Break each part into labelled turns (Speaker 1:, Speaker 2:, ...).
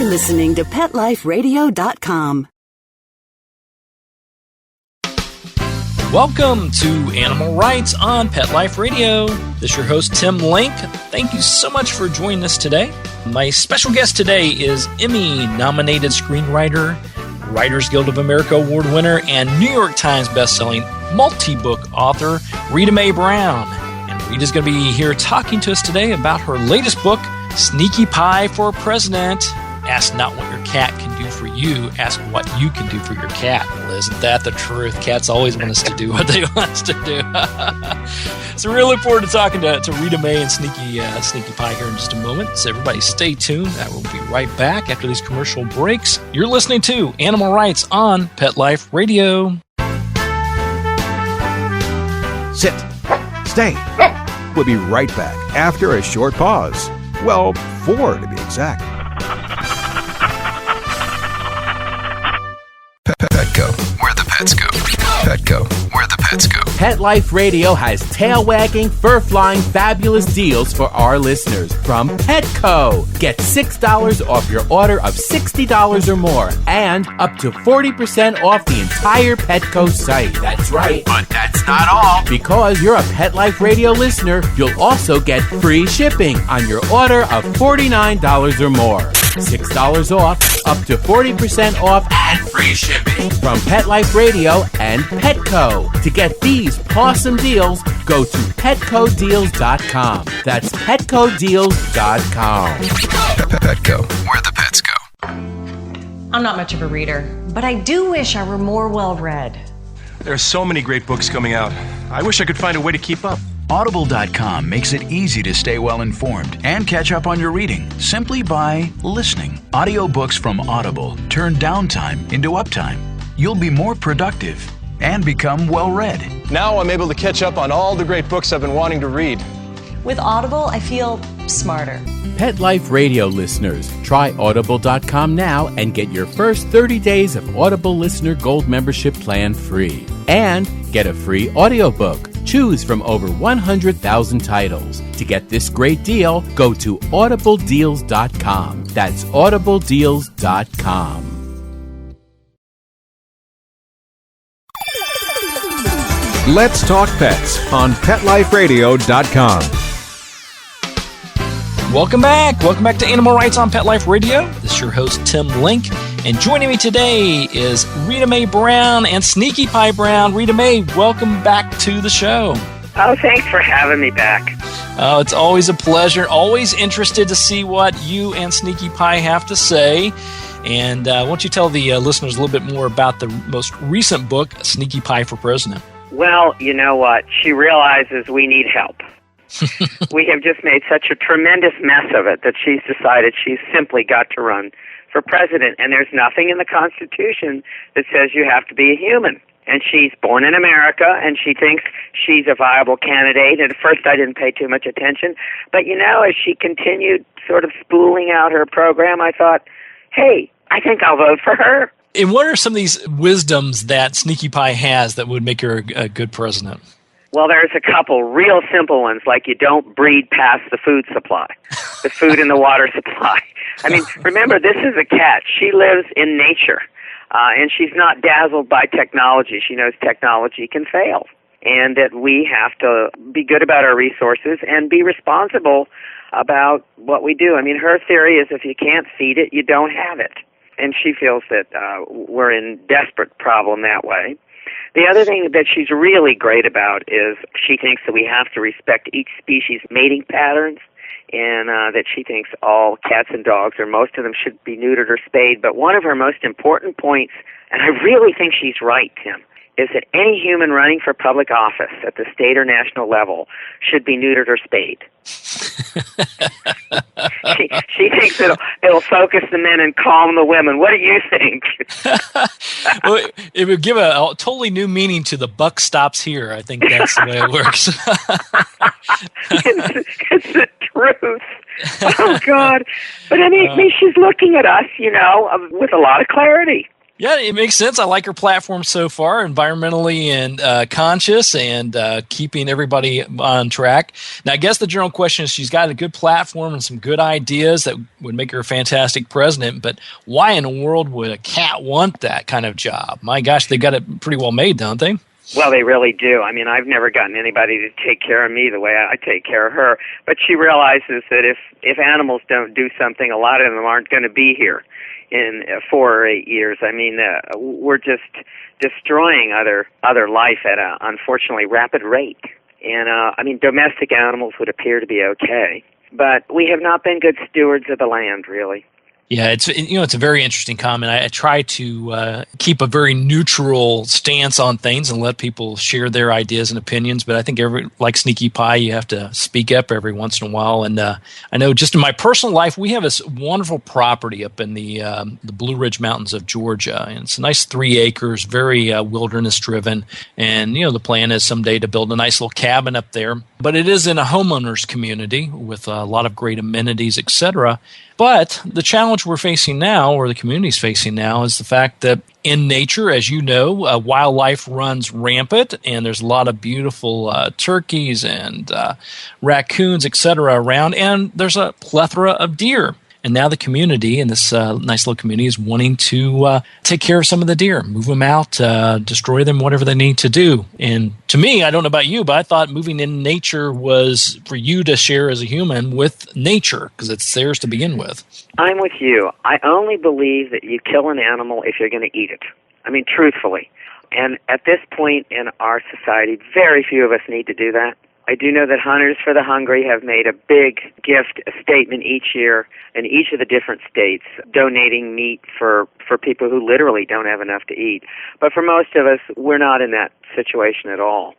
Speaker 1: listening to PetLifeRadio.com.
Speaker 2: Welcome to Animal Rights on Pet Life Radio. This is your host, Tim Link. Thank you so much for joining us today. My special guest today is Emmy-nominated screenwriter, Writers Guild of America Award winner, and New York Times bestselling multi-book author, Rita Mae Brown. And Rita's going to be here talking to us today about her latest book, Sneaky Pie for President. Ask not what your cat can do for you, ask what you can do for your cat. Well, isn't that the truth? Cats always want us to do what they want us to do. So we really look forward to talking to Rita Mae and Sneaky Pie here in just a moment. So everybody stay tuned. I will be right back after these commercial breaks. You're listening to Animal Rights on Pet Life Radio.
Speaker 3: Sit. Stay. We'll be right back after a short pause. Well, 4 to be exact. Petco, where the pets go. Petco, where the pets go.
Speaker 4: Pet Life Radio has tail-wagging, fur-flying, fabulous deals for our listeners from Petco. Get $6 off your order of $60 or more and up to 40% off the entire Petco site. That's right. But that's not all. Because you're a Pet Life Radio listener, you'll also get free shipping on your order of $49 or more. $6 off, up to 40% off, and free shipping from Pet Life Radio and Petco. To get these awesome deals, go to PetcoDeals.com. That's PetcoDeals.com.
Speaker 3: Petco, where the pets go.
Speaker 5: I'm not much of a reader, but I do wish I were more well-read.
Speaker 6: There are so many great books coming out. I wish I could find a way to keep up.
Speaker 7: Audible.com makes it easy to stay well-informed and catch up on your reading simply by listening. Audiobooks from Audible turn downtime into uptime. You'll be more productive and become well-read.
Speaker 6: Now I'm able to catch up on all the great books I've been wanting to read.
Speaker 5: With Audible, I feel smarter.
Speaker 4: Pet Life Radio listeners, try Audible.com now and get your first 30 days of Audible Listener Gold membership plan free. And get a free audiobook. Choose from over 100,000 titles. To get this great deal, go to audibledeals.com. That's audibledeals.com.
Speaker 3: Let's Talk Pets on PetLifeRadio.com.
Speaker 2: Welcome back. Welcome back to Animal Rights on Pet Life Radio. This is your host, Tim Link. And joining me today is Rita Mae Brown and Sneaky Pie Brown. Rita Mae, welcome back to the show.
Speaker 8: Oh, thanks for having me back.
Speaker 2: Oh, it's always a pleasure. Always interested to see what you and Sneaky Pie have to say. And why don't you tell the listeners a little bit more about the most recent book, Sneaky Pie for President?
Speaker 8: Well, you know what? She realizes we need help. We have just made such a tremendous mess of it that she's decided she's simply got to run for president. And there's nothing in the Constitution that says you have to be a human. And she's born in America, and she thinks she's a viable candidate. And at first I didn't pay too much attention. But, you know, as she continued sort of spooling out her program, I thought, hey, I think I'll vote for her.
Speaker 2: And what are some of these wisdoms that Sneaky Pie has that would make her a good president?
Speaker 8: Well, there's a couple real simple ones, like you don't breed past the food supply, the food and the water supply. I mean, remember, this is a cat. She lives in nature, and she's not dazzled by technology. She knows technology can fail, and that we have to be good about our resources and be responsible about what we do. I mean, her theory is if you can't feed it, you don't have it. And she feels that we're in desperate problem that way. The other thing that she's really great about is she thinks that we have to respect each species' mating patterns, and that she thinks all cats and dogs, or most of them, should be neutered or spayed. But one of her most important points, and I really think she's right, Tim, is that any human running for public office at the state or national level should be neutered or spayed. She thinks it'll focus the men and calm the women. What do you think?
Speaker 2: Well, it would give a totally new meaning to the buck stops here. I think that's the way it works.
Speaker 8: It's the truth. Oh, God. But I mean, she's looking at us, you know, with a lot of clarity.
Speaker 2: Yeah, it makes sense. I like her platform so far, environmentally and conscious and keeping everybody on track. Now, I guess the general question is she's got a good platform and some good ideas that would make her a fantastic president, but why in the world would a cat want that kind of job? My gosh, they've got it pretty well made, don't they?
Speaker 8: Well, they really do. I mean, I've never gotten anybody to take care of me the way I take care of her. But she realizes that if animals don't do something, a lot of them aren't going to be here in 4 or 8 years. I mean, we're just destroying other life at a unfortunately rapid rate. And I mean, domestic animals would appear to be okay, but we have not been good stewards of the land, really.
Speaker 2: Yeah, it's a very interesting comment. I try to keep a very neutral stance on things and let people share their ideas and opinions. But I think like Sneaky Pie, you have to speak up every once in a while. And I know just in my personal life, we have this wonderful property up in the Blue Ridge Mountains of Georgia, and it's a nice 3 acres, very wilderness driven. And the plan is someday to build a nice little cabin up there. But it is in a homeowners community with a lot of great amenities, etc. But the challenge we're facing now, or the community's facing now, is the fact that in nature, as you know, wildlife runs rampant, and there's a lot of beautiful turkeys and raccoons, etc. around, and there's a plethora of deer. And now the community, and this nice little community, is wanting to take care of some of the deer, move them out, destroy them, whatever they need to do. And to me, I don't know about you, but I thought moving in nature was for you to share as a human with nature, because it's theirs to begin with.
Speaker 8: I'm with you. I only believe that you kill an animal if you're going to eat it. I mean, truthfully. And at this point in our society, very few of us need to do that. I do know that Hunters for the Hungry have made a big gift, a statement each year in each of the different states, donating meat for people who literally don't have enough to eat. But for most of us, we're not in that situation at all.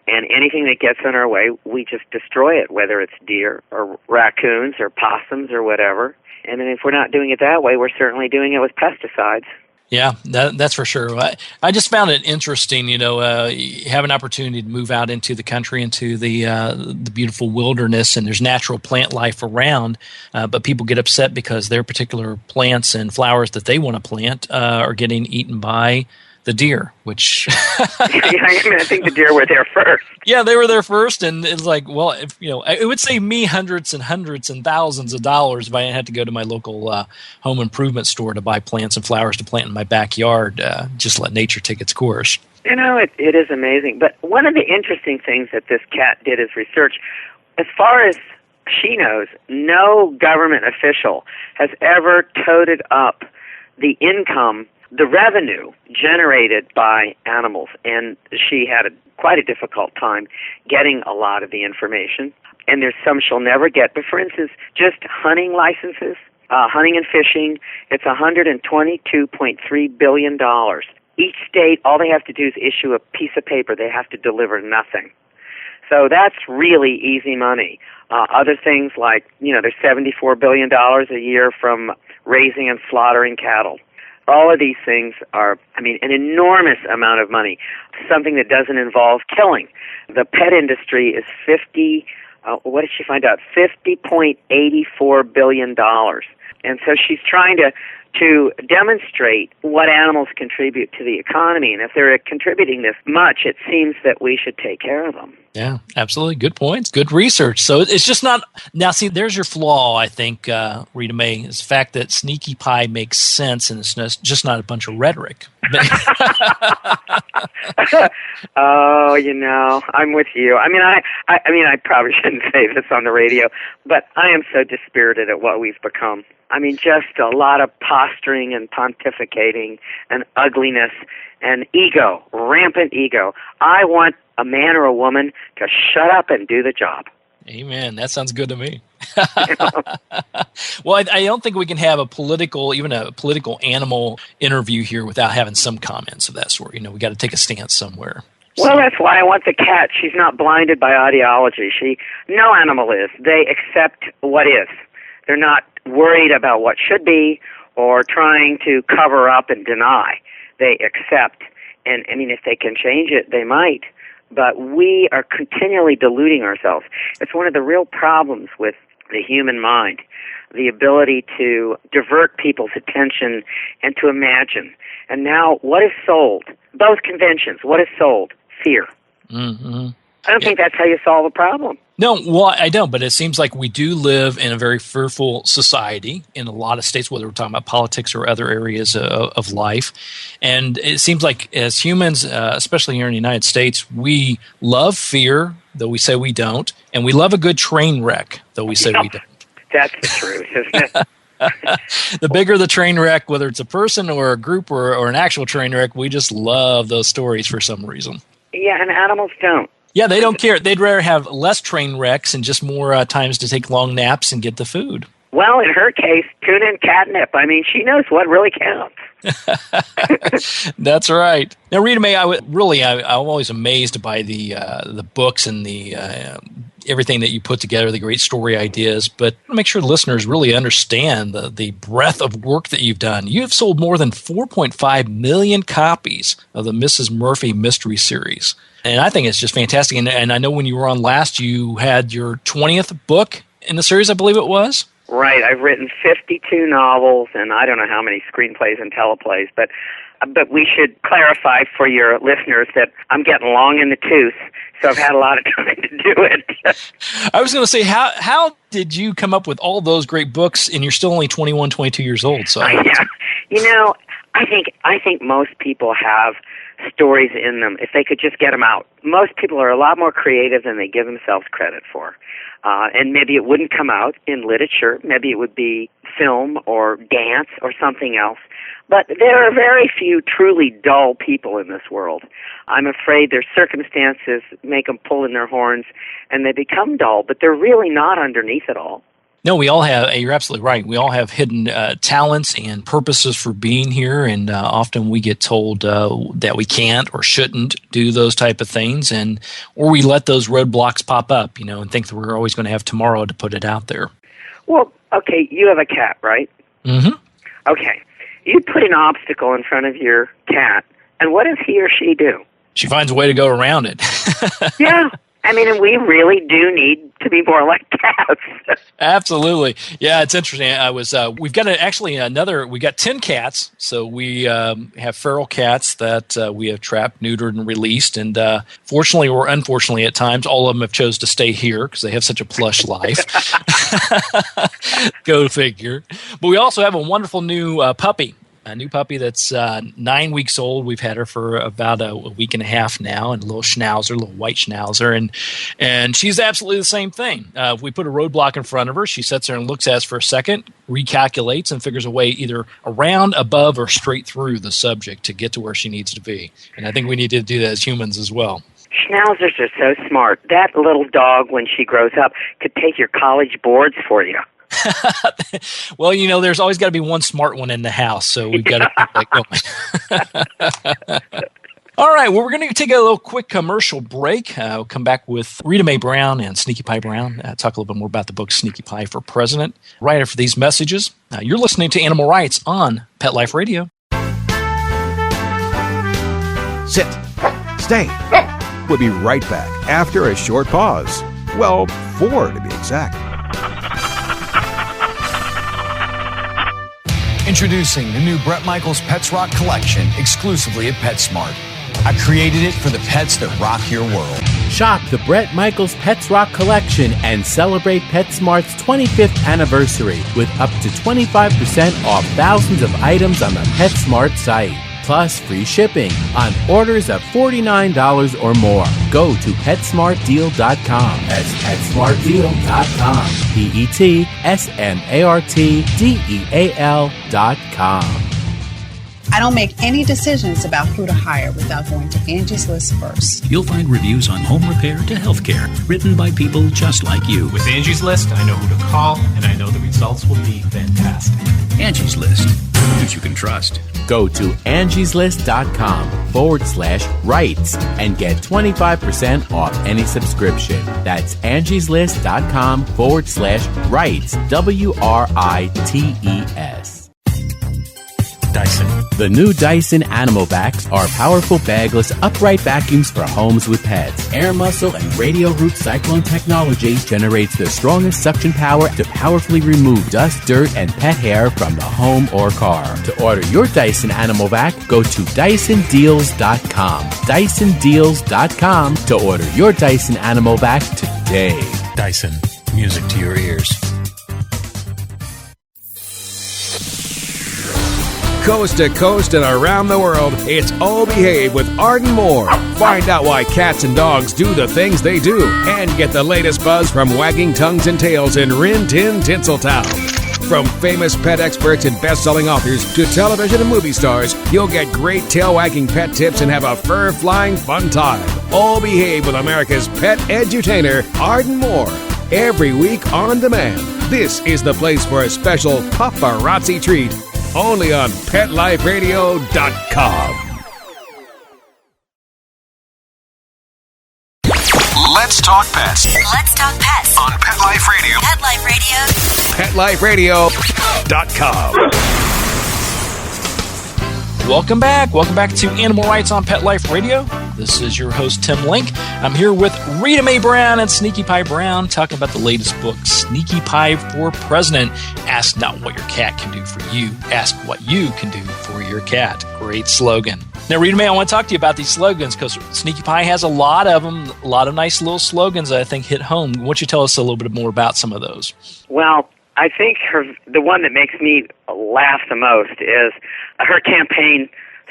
Speaker 8: And anything that gets in our way, we just destroy it, whether it's deer or raccoons or possums or whatever. And then if we're not doing it that way, we're certainly doing it with pesticides.
Speaker 2: Yeah, that's for sure. I just found it interesting, you have an opportunity to move out into the country, into the beautiful wilderness, and there's natural plant life around, but people get upset because their particular plants and flowers that they want to plant are getting eaten by the deer, which...
Speaker 8: I think the deer were there first.
Speaker 2: Yeah, they were there first, and it's like, well, if, it would save me hundreds and thousands of dollars if I had to go to my local home improvement store to buy plants and flowers to plant in my backyard. Just let nature take its course.
Speaker 8: It is amazing. But one of the interesting things that this cat did is research. As far as she knows, no government official has ever toted up the income, the revenue generated by animals, and she had quite a difficult time getting a lot of the information. And there's some she'll never get. But for instance, just hunting licenses, hunting and fishing, it's $122.3 billion. Each state, all they have to do is issue a piece of paper. They have to deliver nothing. So that's really easy money. Other things like, there's $74 billion a year from raising and slaughtering cattle. All of these things are, an enormous amount of money, something that doesn't involve killing. The pet industry is what did she find out? $50.84 billion. And so she's trying to demonstrate what animals contribute to the economy. And if they're contributing this much, it seems that we should take care of them.
Speaker 2: Yeah, absolutely. Good points. Good research. So it's just not... Now, see, there's your flaw, I think, Rita Mae, is the fact that Sneaky Pie makes sense and it's just not a bunch of rhetoric.
Speaker 8: Oh, I'm with you. I probably shouldn't say this on the radio, but I am so dispirited at what we've become. Just a lot of posturing and pontificating and ugliness and ego, rampant ego. I want a man or a woman to shut up and do the job.
Speaker 2: Amen. That sounds good to me. Well, I don't think we can have even a political animal interview here without having some comments of that sort. We got to take a stance somewhere.
Speaker 8: Well, that's why I want the cat. She's not blinded by ideology. No animal is. They accept what is. They're not worried about what should be or trying to cover up and deny. They accept. And, if they can change it, they might. But we are continually deluding ourselves. It's one of the real problems with the human mind the ability to divert people's attention and to imagine. And now, what is sold? Both conventions, what is sold? Fear.
Speaker 2: Mm-hmm.
Speaker 8: I don't think that's how you solve a problem.
Speaker 2: No, well, I don't, but it seems like we do live in a very fearful society in a lot of states, whether we're talking about politics or other areas of life. And it seems like as humans, especially here in the United States, we love fear, though we say we don't, and we love a good train wreck, though we say we don't.
Speaker 8: That's the truth, isn't it?
Speaker 2: The bigger the train wreck, whether it's a person or a group or an actual train wreck, we just love those stories for some reason.
Speaker 8: Yeah, and animals don't.
Speaker 2: Yeah, they don't care. They'd rather have less train wrecks and just more times to take long naps and get the food.
Speaker 8: Well, in her case, tuna and catnip. I mean, she knows what really counts.
Speaker 2: That's right. Now, Rita Mae, I'm always amazed by the books and the everything that you put together, the great story ideas. But I want to make sure the listeners really understand the breadth of work that you've done. You have sold more than 4.5 million copies of the Mrs. Murphy Mystery Series. And I think it's just fantastic. And I know when you were on last, you had your 20th book in the series, I believe it was.
Speaker 8: Right. I've written 52 novels and I don't know how many screenplays and teleplays. But we should clarify for your listeners that I'm getting long in the tooth, so I've had a lot of time to do it.
Speaker 2: I was going to say, how did you come up with all those great books, and you're still only 21, 22 years old? So
Speaker 8: yeah. You know, I think most people have stories in them if they could just get them out. Most people are a lot more creative than they give themselves credit for. And maybe it wouldn't come out in literature. Maybe it would be film or dance or something else. But there are very few truly dull people in this world. I'm afraid their circumstances make them pull in their horns and they become dull, but they're really not underneath it all.
Speaker 2: No, we all have, you're absolutely right. We all have hidden talents and purposes for being here, and often we get told that we can't or shouldn't do those type of things, or we let those roadblocks pop up, and think that we're always going to have tomorrow to put it out there.
Speaker 8: Well, okay, you have a cat, right?
Speaker 2: Mm-hmm.
Speaker 8: Okay. You put an obstacle in front of your cat, and what does he or she do?
Speaker 2: She finds a way to go around it.
Speaker 8: Yeah. I mean, and we really do need to be more like cats.
Speaker 2: Absolutely. Yeah, it's interesting. We've got we got 10 cats. So we have feral cats that we have trapped, neutered, and released. And fortunately or unfortunately at times, all of them have chose to stay here because they have such a plush life. Go figure. But we also have a wonderful new puppy. A new puppy that's 9 weeks old. We've had her for about a week and a half now, and a little white schnauzer, and she's absolutely the same thing. If we put a roadblock in front of her, she sits there and looks at us for a second, recalculates, and figures a way either around, above, or straight through the subject to get to where she needs to be. And I think we need to do that as humans as well.
Speaker 8: Schnauzers are so smart. That little dog, when she grows up, could take your college boards for you.
Speaker 2: Well, there's always got to be one smart one in the house, so we've got to keep that going. All right, well, we're going to take a little quick commercial break. We'll come back with Rita Mae Brown and Sneaky Pie Brown, talk a little bit more about the book Sneaky Pie for President. Right after these messages, you're listening to Animal Rights on Pet Life Radio.
Speaker 3: Sit. Stay. We'll be right back after a short pause. Well, 4 to be exact.
Speaker 9: Introducing the new Bret Michaels Pets Rock collection exclusively at PetSmart. I created it for the pets that rock your world.
Speaker 4: Shop the Bret Michaels Pets Rock collection and celebrate PetSmart's 25th anniversary with up to 25% off thousands of items on the PetSmart site. Plus free shipping on orders of $49 or more. Go to PetSmartDeal.com. That's PetSmartDeal.com. PetSmartDeal.com.
Speaker 10: I don't make any decisions about who to hire without going to Angie's List first.
Speaker 11: You'll find reviews on home repair to healthcare, written by people just like you.
Speaker 12: With Angie's List, I know who to call, and I know the results will be fantastic.
Speaker 11: Angie's List, who you can trust.
Speaker 4: Go to angieslist.com/rights and get 25% off any subscription. That's angieslist.com/rights, WRITES.
Speaker 11: Dyson.
Speaker 4: The new Dyson Animal Vacs are powerful bagless upright vacuums for homes with pets. Air muscle and radio root cyclone technology generates the strongest suction power to powerfully remove dust, dirt, and pet hair from the home or car. To order your Dyson Animal Vac, go to DysonDeals.com. DysonDeals.com to order your Dyson Animal Vac today.
Speaker 11: Dyson. Music to your ears.
Speaker 3: Coast to coast and around the world, it's All Behave with Arden Moore. Find out why cats and dogs do the things they do and get the latest buzz from wagging tongues and tails in Rin Tin Tinseltown. From famous pet experts and best-selling authors to television and movie stars, you'll get great tail-wagging pet tips and have a fur-flying fun time. All Behave with America's pet edutainer, Arden Moore. Every week on demand. This is the place for a special paparazzi treat. Only on PetLifeRadio.com.
Speaker 13: Let's talk pets.
Speaker 14: Let's talk pets
Speaker 13: On Pet Life Radio.
Speaker 14: Pet Life Radio.
Speaker 3: PetLifeRadio.com.
Speaker 2: Welcome back. Welcome back to Animal Rights on Pet Life Radio. This is your host, Tim Link. I'm here with Rita Mae Brown and Sneaky Pie Brown talking about the latest book, Sneaky Pie for President. Ask not what your cat can do for you. Ask what you can do for your cat. Great slogan. Now, Rita Mae, I want to talk to you about these slogans because Sneaky Pie has a lot of them, a lot of nice little slogans that I think hit home. Why don't you tell us a little bit more about some of those?
Speaker 8: Well, I think the one that makes me laugh the most is her campaign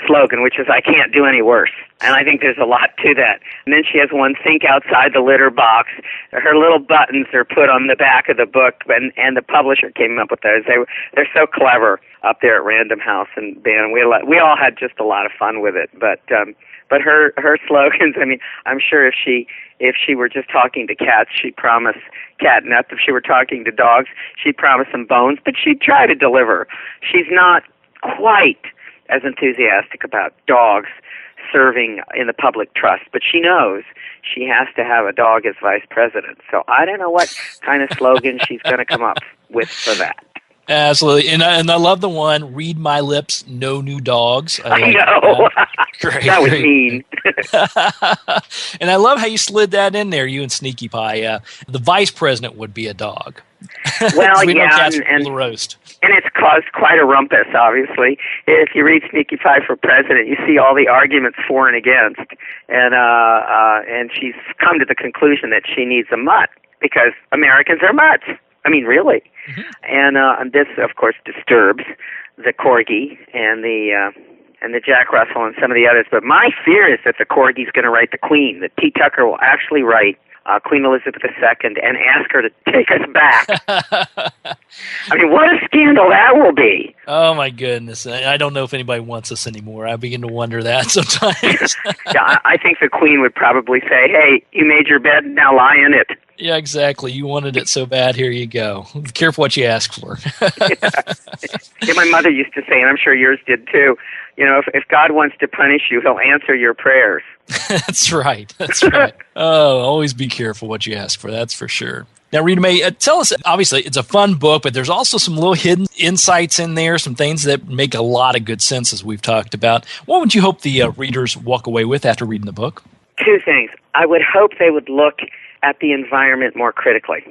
Speaker 8: slogan, which is, "I can't do any worse." And I think there's a lot to that. And then she has one, "Think outside the litter box." Her little buttons are put on the back of the book, and the publisher came up with those. They're so clever up there at Random House and Ben. We all had just a lot of fun with it. But her slogans, I mean, I'm sure if she were just talking to cats, she'd promise catnip. If she were talking to dogs, she'd promise them bones, but she'd try to deliver. She's not quite as enthusiastic about dogs serving in the public trust, but she knows she has to have a dog as vice president. So I don't know what kind of slogan she's going to come up with for that.
Speaker 2: Absolutely. And I love the one, "Read my lips, no new dogs."
Speaker 8: I know.
Speaker 2: Great.
Speaker 8: That was mean.
Speaker 2: And I love how you slid that in there, you and Sneaky Pie. The vice president would be a dog.
Speaker 8: Well,
Speaker 2: we know
Speaker 8: yeah,
Speaker 2: cats
Speaker 8: and
Speaker 2: will roast.
Speaker 8: And it's caused quite a rumpus, obviously. If you read Sneaky Pie for President, you see all the arguments for and against. And she's come to the conclusion that she needs a mutt because Americans are mutts. I mean, really. Mm-hmm. And this, of course, disturbs the Corgi and the Jack Russell and some of the others. But my fear is that the Corgi's going to write the Queen, that T. Tucker will actually write Queen Elizabeth II and ask her to take us back. I mean, what a scandal that will be.
Speaker 2: Oh, my goodness. I don't know if anybody wants us anymore. I begin to wonder that sometimes.
Speaker 8: Yeah, I think the Queen would probably say, "Hey, you made your bed, now lie in it."
Speaker 2: Yeah, exactly. You wanted it so bad, here you go. Be careful what you ask for.
Speaker 8: Yeah, my mother used to say, and I'm sure yours did too, you know, if God wants to punish you, he'll answer your prayers.
Speaker 2: That's right. That's right. Oh, always be careful what you ask for. That's for sure. Now, Rita Mae, tell us, obviously, it's a fun book, but there's also some little hidden insights in there, some things that make a lot of good sense, as we've talked about. What would you hope the readers walk away with after reading the book?
Speaker 8: Two things. I would hope they would look at the environment more critically.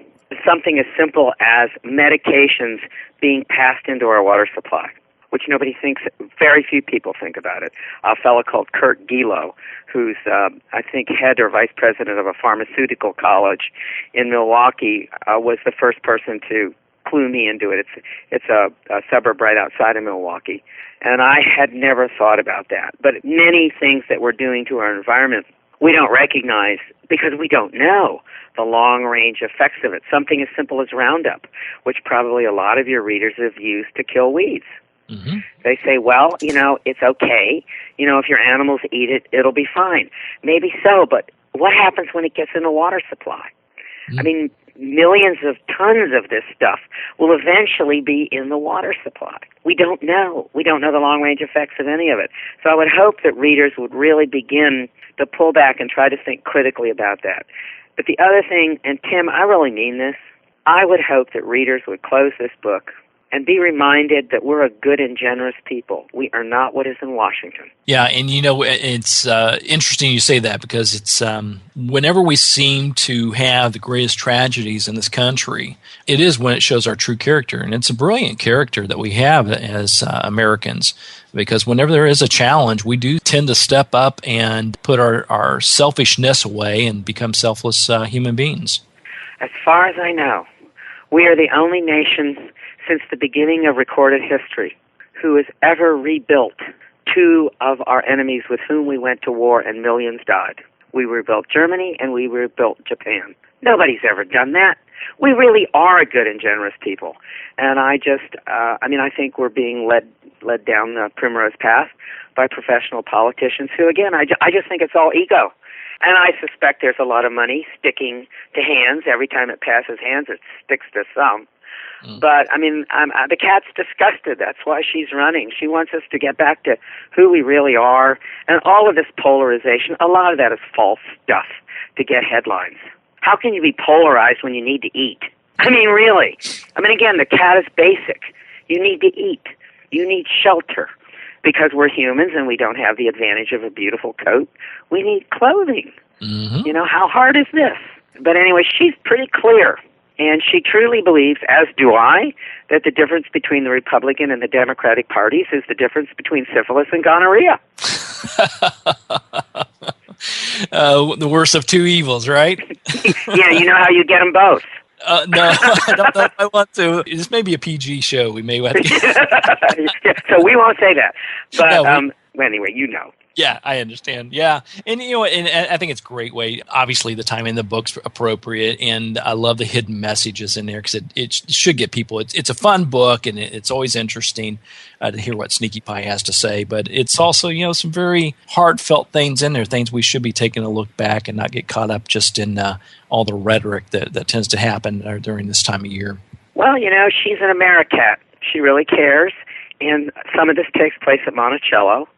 Speaker 8: Something as simple as medications being passed into our water supply, which nobody thinks, very few people think about it. A fellow called Kurt Gilo, who's, I think, head or vice president of a pharmaceutical college in Milwaukee, was the first person to clue me into it. It's a suburb right outside of Milwaukee. And I had never thought about that. But many things that we're doing to our environment, we don't recognize because we don't know the long-range effects of it. Something as simple as Roundup, which probably a lot of your readers have used to kill weeds. Mm-hmm. They say, well, you know, it's okay. You know, if your animals eat it, it'll be fine. Maybe so, but what happens when it gets in the water supply? Mm-hmm. I mean, millions of tons of this stuff will eventually be in the water supply. We don't know. We don't know the long-range effects of any of it. So I would hope that readers would really begin to pull back and try to think critically about that. But the other thing, and Tim, I really mean this, I would hope that readers would close this book and be reminded that we're a good and generous people. We are not what is in Washington.
Speaker 2: Yeah, and it's interesting you say that, because it's whenever we seem to have the greatest tragedies in this country, it is when it shows our true character. And it's a brilliant character that we have as Americans, because whenever there is a challenge, we do tend to step up and put our selfishness away and become selfless human beings.
Speaker 8: As far as I know, we are the only nation since the beginning of recorded history who has ever rebuilt two of our enemies with whom we went to war and millions died. We rebuilt Germany and we rebuilt Japan. Nobody's ever done that. We really are a good and generous people. And I think we're being led down the primrose path by professional politicians who, again, I just think it's all ego. And I suspect there's a lot of money sticking to hands. Every time it passes hands, it sticks to some. But, the cat's disgusted. That's why she's running. She wants us to get back to who we really are. And all of this polarization, a lot of that is false stuff to get headlines. How can you be polarized when you need to eat? Really. Again, the cat is basic. You need to eat. You need shelter. Because we're humans and we don't have the advantage of a beautiful coat. We need clothing. Mm-hmm. How hard is this? But anyway, she's pretty clear. And she truly believes, as do I, that the difference between the Republican and the Democratic parties is the difference between syphilis and gonorrhea.
Speaker 2: The worst of two evils, right?
Speaker 8: Yeah, you know how you get them both.
Speaker 2: No, I don't know if I want to. This may be a PG show. We may have to.
Speaker 8: Yeah, so we won't say that. But anyway, you know.
Speaker 2: Yeah, I understand. Yeah. And, and I think it's a great way. Obviously, the timing in the book's appropriate, and I love the hidden messages in there because it should get people. It's a fun book, and it's always interesting to hear what Sneaky Pie has to say. But it's also, some very heartfelt things in there, things we should be taking a look back and not get caught up just in all the rhetoric that tends to happen during this time of year.
Speaker 8: Well, she's an Americat. She really cares. And some of this takes place at Monticello,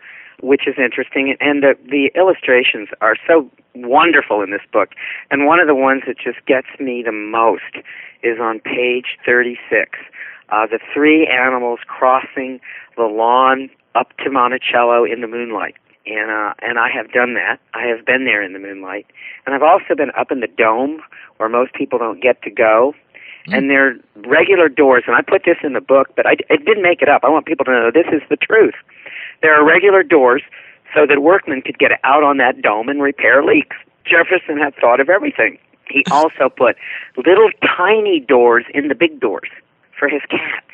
Speaker 8: which is interesting, and the illustrations are so wonderful in this book. And one of the ones that just gets me the most is on page 36. The three animals crossing the lawn up to Monticello in the moonlight. And I have done that. I have been there in the moonlight. And I've also been up in the dome where most people don't get to go. And they're regular doors, and I put this in the book, but I didn't make it up. I want people to know this is the truth. There are regular doors so that workmen could get out on that dome and repair leaks. Jefferson had thought of everything. He also put little tiny doors in the big doors for his cats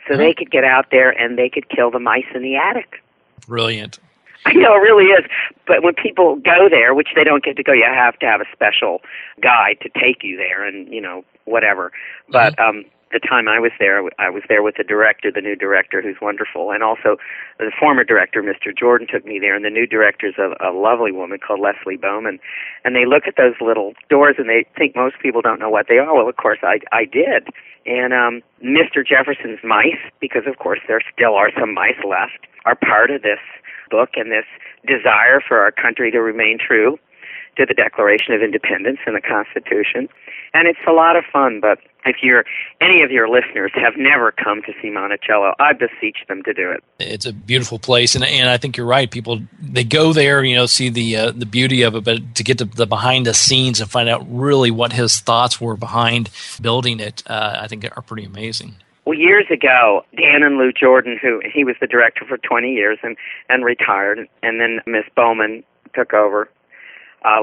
Speaker 8: so they could get out there and they could kill the mice in the attic.
Speaker 2: Brilliant.
Speaker 8: I know, it really is. But when people go there, which they don't get to go, you have to have a special guide to take you there and, whatever. But the time I was there with the director, the new director, who's wonderful, and also the former director, Mr. Jordan, took me there, and the new director's a lovely woman called Leslie Bowman. And they look at those little doors, and they think most people don't know what they are. Well, of course, I did. And Mr. Jefferson's mice, because, of course, there still are some mice left, are part of this book and this desire for our country to remain true to the Declaration of Independence and the Constitution. And it's a lot of fun, but if any of your listeners have never come to see Monticello, I beseech them to do it.
Speaker 2: It's a beautiful place, and I think you're right. People, they go there, see the beauty of it, but to get to the behind the scenes and find out really what his thoughts were behind building it, I think are pretty amazing.
Speaker 8: Well, years ago, Dan and Lou Jordan, he was the director for 20 years and retired, and then Miss Bowman took over,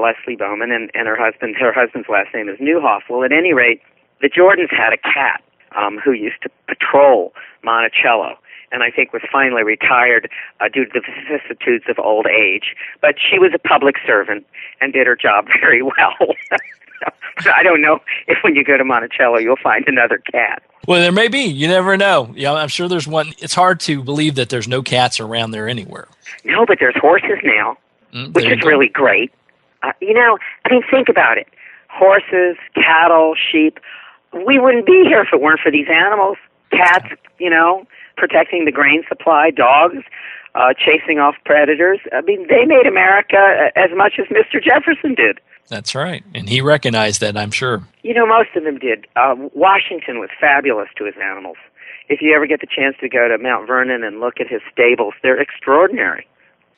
Speaker 8: Leslie Bowman, and her husband's last name is Newhoff. Well, at any rate, the Jordans had a cat who used to patrol Monticello, and I think was finally retired due to the vicissitudes of old age. But she was a public servant and did her job very well. I don't know if when you go to Monticello you'll find another cat.
Speaker 2: Well, there may be. You never know. Yeah, I'm sure there's one. It's hard to believe that there's no cats around there anywhere.
Speaker 8: No, but there's horses now, which is really great. Think about it. Horses, cattle, sheep. We wouldn't be here if it weren't for these animals. Cats, protecting the grain supply, dogs, chasing off predators. They made America as much as Mr. Jefferson did.
Speaker 2: That's right. And he recognized that, I'm sure.
Speaker 8: Most of them did. Washington was fabulous to his animals. if you ever get the chance to go to Mount Vernon and look at his stables, they're extraordinary.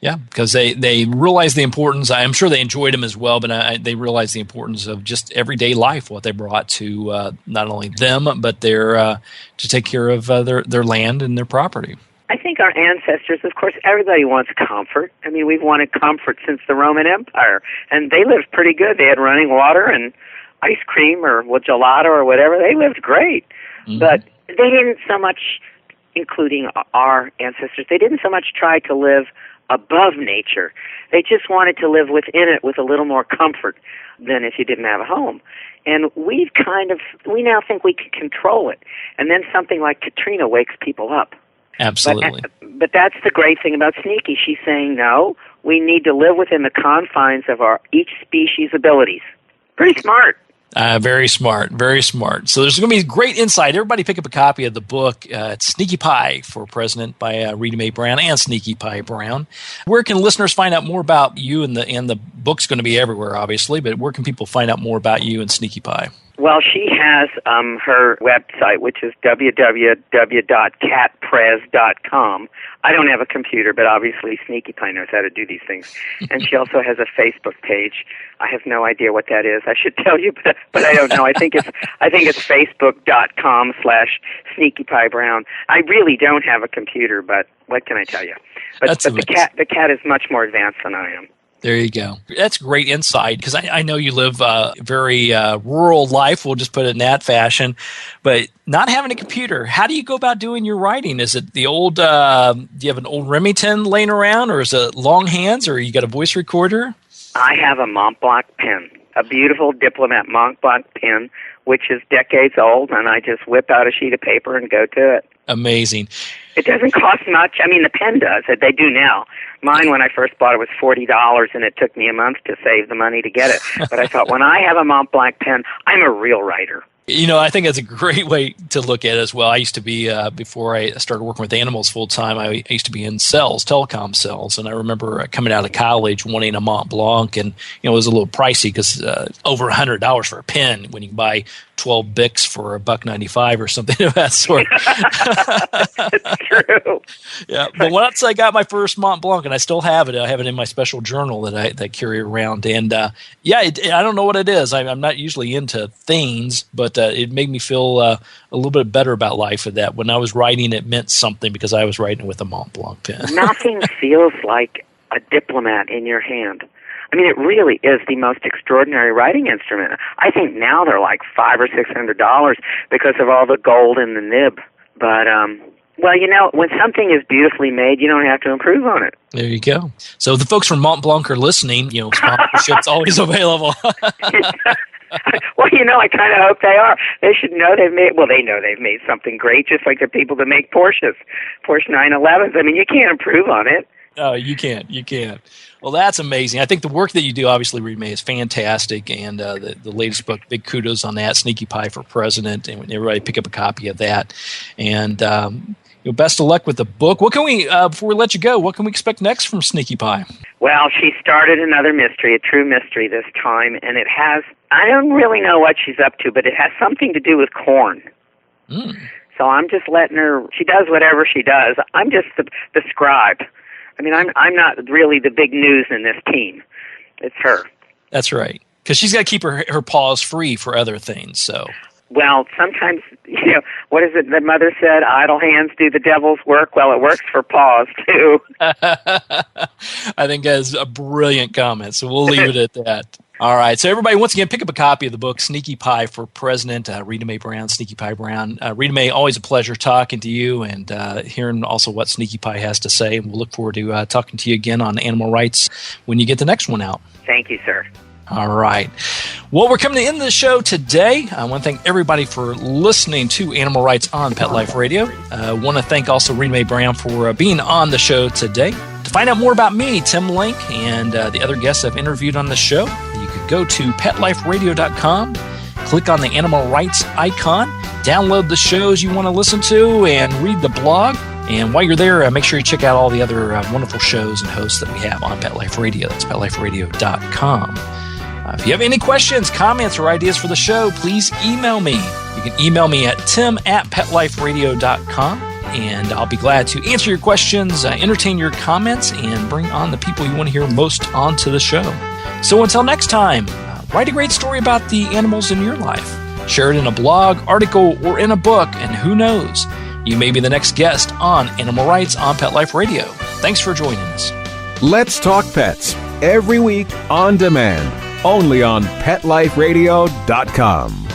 Speaker 2: Yeah, because they realize the importance. I'm sure they enjoyed them as well, but they realize the importance of just everyday life, what they brought to not only them, but to take care of their land and their property.
Speaker 8: I think our ancestors, of course, everybody wants comfort. I mean, we've wanted comfort since the Roman Empire, and they lived pretty good. They had running water and ice cream or gelato or whatever. They lived great, but they didn't so much, including our ancestors, they didn't so much try to live above nature. They just wanted to live within it with a little more comfort than if you didn't have a home. And we now think we can control it. And then something like Katrina wakes people up.
Speaker 2: Absolutely.
Speaker 8: But that's the great thing about Sneaky. She's saying, no, we need to live within the confines of each species' abilities. Pretty smart.
Speaker 2: Very smart, very smart. So there's going to be great insight. Everybody pick up a copy of the book. It's Sneaky Pie for President by Rita Mae Brown and Sneaky Pie Brown. Where can listeners find out more about you? And the book's going to be everywhere, obviously, but where can people find out more about you and Sneaky Pie?
Speaker 8: Well, she has her website, which is www.catprez.com. I don't have a computer, but obviously Sneaky Pie knows how to do these things. And she also has a Facebook page. I have no idea what that is. I should tell you, but I don't know. I think it's facebook.com/Sneaky Pie Brown. I really don't have a computer, but what can I tell you? But the cat is much more advanced than I am.
Speaker 2: There you go. That's great insight, because I know you live a very rural life, we'll just put it in that fashion, but not having a computer, how do you go about doing your writing? Is it the old, do you have an old Remington laying around, or is it long hands, or you got a voice recorder?
Speaker 8: I have a Montblanc pen, a beautiful Diplomat Montblanc pen, which is decades old, and I just whip out a sheet of paper and go to it.
Speaker 2: Amazing.
Speaker 8: It doesn't cost much. I mean, the pen does. They do now. Mine, when I first bought it, was $40, and it took me a month to save the money to get it. But I thought, when I have a Montblanc pen, I'm a real writer.
Speaker 2: You know, I think that's a great way to look at it as well. I used to be, before I started working with animals full time, I used to be in sales, telecom sales. And I remember coming out of college wanting a Mont Blanc, and, you know, it was a little pricey because over $100 for a pen when you can buy 12 Bics for $1.95 or something of that sort.
Speaker 8: It's true.
Speaker 2: Yeah, but once I got my first Mont Blanc, and I still have it, I have it in my special journal that I carry around. And I don't know what it is. I'm not usually into things, but it made me feel a little bit better about life. That when I was writing, it meant something because I was writing with a Mont Blanc pen.
Speaker 8: Nothing feels like a diplomat in your hand. I mean, it really is the most extraordinary writing instrument. I think now they're like $500 or $600 because of all the gold in the nib. But, well, you know, when something is beautifully made, you don't have to improve on it.
Speaker 2: There you go. So the folks from Mont Blanc are listening. You know, sponsorship's always available.
Speaker 8: Well, you know, I kind of hope they are. They should know they know they've made something great, just like the people that make Porsche 911s. I mean, you can't improve on it.
Speaker 2: Oh, you can't. You can't. Well, that's amazing. I think the work that you do, obviously, Rita Mae, is fantastic. And the latest book, big kudos on that, Sneaky Pie for President. And everybody pick up a copy of that. And best of luck with the book. What can we, before we let you go, what can we expect next from Sneaky Pie?
Speaker 8: Well, she started another mystery, a true mystery this time. And it has, I don't really know what she's up to, but it has something to do with corn. So I'm just letting her, she does whatever she does. I'm just the scribe. I mean, I'm not really the big news in this team. It's her. That's right. Because she's got to keep her paws free for other things. So. Well, sometimes, you know, what is it the mother said? Idle hands do the devil's work. Well, it works for paws, too. I think that's a brilliant comment. So we'll leave it at that. All right. So everybody, once again, pick up a copy of the book, Sneaky Pie for President, Rita Mae Brown, Sneaky Pie Brown. Rita Mae, always a pleasure talking to you and hearing also what Sneaky Pie has to say. And we'll look forward to talking to you again on animal rights when you get the next one out. Thank you, sir. All right. Well, we're coming to end the show today. I want to thank everybody for listening to Animal Rights on Pet Life Radio. I want to thank also Rita Mae Brown for being on the show today. To find out more about me, Tim Link, and the other guests I've interviewed on the show, you could go to PetLifeRadio.com, click on the animal rights icon, download the shows you want to listen to, and read the blog. And while you're there, make sure you check out all the other wonderful shows and hosts that we have on Pet Life Radio. That's PetLifeRadio.com. If you have any questions, comments, or ideas for the show, please email me,
Speaker 2: You can email me at tim@petliferadio.com, and I'll be glad to answer your questions, entertain your comments, and bring on the people you want to hear most onto the show. So until next time, write a great story about the animals in your life. Share it in a blog, article, or in a book, and who knows, you may be the next guest on Animal Rights on Pet Life Radio. Thanks for joining us.
Speaker 3: Let's Talk Pets, every week on demand, only on PetLifeRadio.com.